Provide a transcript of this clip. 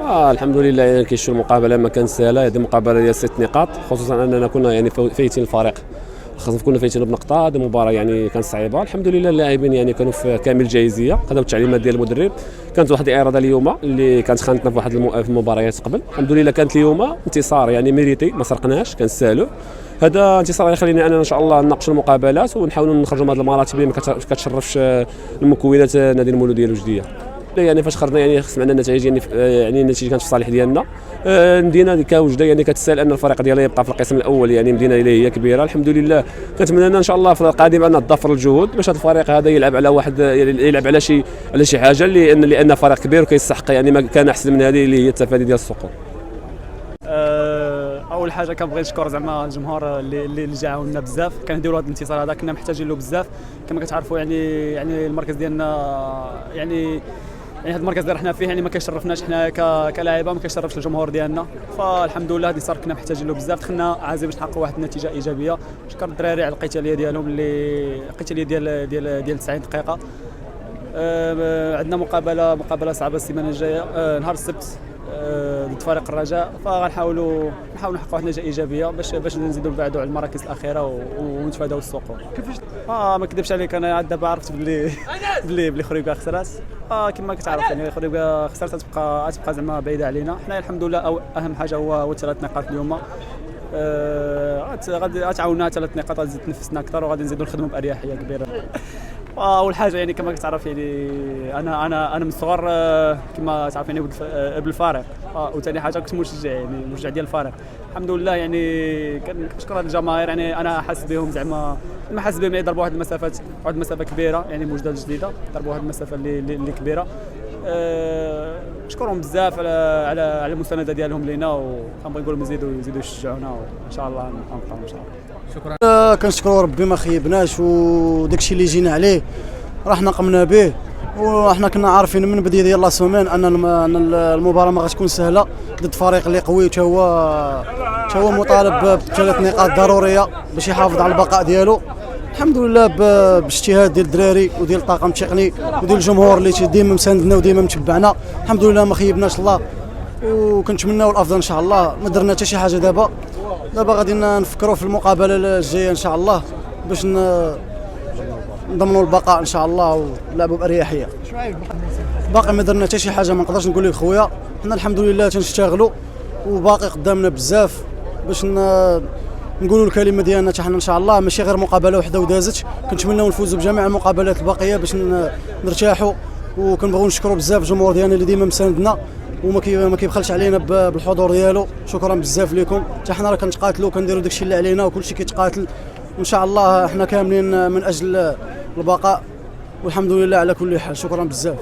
الحمد لله يعني كيشوف المقابله ما كانت سهله. هذه مقابله ديال 6 نقاط، خصوصا اننا كنا يعني فايتين الفريق، خاصة كنا فايتين بنقطه. هذه المباراه يعني كانت صعيبه. الحمد لله اللاعبين يعني كانوا في كامل جاهزيه، خداو التعليمات ديال المدرب. كانت واحد الاراده اليوم اللي كانت خانتنا في واحد في المباريات قبل. الحمد لله كانت اليوم انتصار يعني ميريتي، ما سرقناش، كنستاهلوا. هذا انتصار يخلينا اننا ان شاء الله نناقشوا المقابلات ونحاولوا نخرجوا من هذه المراتب اللي ما كتشرفش المكونات نادي المولوديه الوجديه. يعني فاش خرجنا يعني سمعنا النتائج يعني النتيجه كانت في الصالح ديالنا. المدينه كوجده يعني كتسال ان الفريق ديالها يبقى في القسم الاول، يعني مدينه اللي هي كبيره. الحمد لله كنتمنى ان شاء الله في القادم ان تضافر الجهود باش هذا الفريق هذا يلعب على واحد، يلعب على شي حاجه، لان فريق كبير وكيستحق يعني ما كان احسن من هذه اللي هي التفادي ديال السقوط. اول حاجه كنبغي نشكر زعما الجمهور اللي جا عاوننا بزاف. كنديروا هذا الانتصار هذا كنا محتاجين له بزاف. كما كتعرفوا يعني المركز ديالنا يعني هذا المركز اللي رحنا فيه يعني ما كيشرفناش حنا كلاعبه، ما كيشرفش الجمهور ديالنا. فالحمد لله هذا الانتصار كنا محتاجين له بزاف. دخلنا عازم باش نحققوا واحد النتيجه ايجابيه. شكر الدراري على القتاليه ديالهم، اللي القتاليه ديال 90 دقيقه. عندنا مقابله صعبه السيمانه الجايه نهار السبت ضد فريق الرجاء. فغنحاولوا نحققوا واحد النتيجه ايجابيه باش نزيدوا نبعدوا على المراكز الاخيره ونتفاداو السقوط. كيفاش ما نكذبش عليك، انا دابا عرفت بلي خريبكا خسرات. كما كتعرف يعني خريبكا خسرت تبقى زعما بعيده علينا. حنا الحمد لله اهم حاجه هو 3 نقاط اليوم. غادي تعاوننا 3 نقاط، غادي تنفسنا اكثر وغادي نزيدوا نخدموا باريحيه كبيره. اول حاجه يعني كما كتعرف يعني انا من الصغر كما تعرف يعني ابن الفريق. وثاني حاجه كنت مشجع، يعني مشجع ديال الفريق. الحمد لله يعني كنشكر الجماهير، يعني انا حاسس بهم زعما ما حاسس بهم، ضربوا واحد المسافه كبيره، يعني موجوده الجديده ضربوا واحد المسافه اللي كبيره. نشكرهم بزاف على المسانده ديالهم لينا، وكنبغي نقول يزيدوا يشجعونا وان شاء الله نبقاو ان شاء الله. شكرا. كنشكروا ربي ما خيبناش، وداكشي اللي جينا عليه راه حنا قمنا به. وحنا كنا عارفين من بدايه ديال لا سومين ان المباراه ما غتكون سهله ضد فريق اللي قوي، حتى هو مطالب ب3 نقاط ضروريه باش يحافظ على البقاء ديالو. الحمد لله باجتهاد ديال الدراري وديال الطاقم التقني وديال الجمهور اللي ديما مساندنا وديما متبعنا. الحمد لله ما خيبناش الله، وكنتمناو الافضل ان شاء الله. ما درنا حتى شي حاجه. دابا غادي نفكروا في المقابله الجايه ان شاء الله باش نضمنوا البقاء ان شاء الله ونلعبوا باريحيه. باقي ما درنا حتى شي حاجه، ما نقدرش نقول لك خويا. حنا الحمد لله تنشتغلوا وباقي قدامنا بزاف باش نقولوا الكلمه ديالنا حتى حنا ان شاء الله. ماشي غير مقابله وحده ودازت، كنتمناو نفوزوا بجميع المقابلات الباقيه باش نرتاحوا. وكنبغيو نشكروا بزاف الجمهور ديالنا اللي ديما مساندنا وما كيبخلش علينا بالحضور ديالو. شكرا بزاف لكم. حتى حنا راه كنتقاتلوا وكنديروا داكشي اللي علينا وكلشي كيتقاتل، وان شاء الله حنا كاملين من اجل البقاء، والحمد لله على كل حال. شكرا بزاف.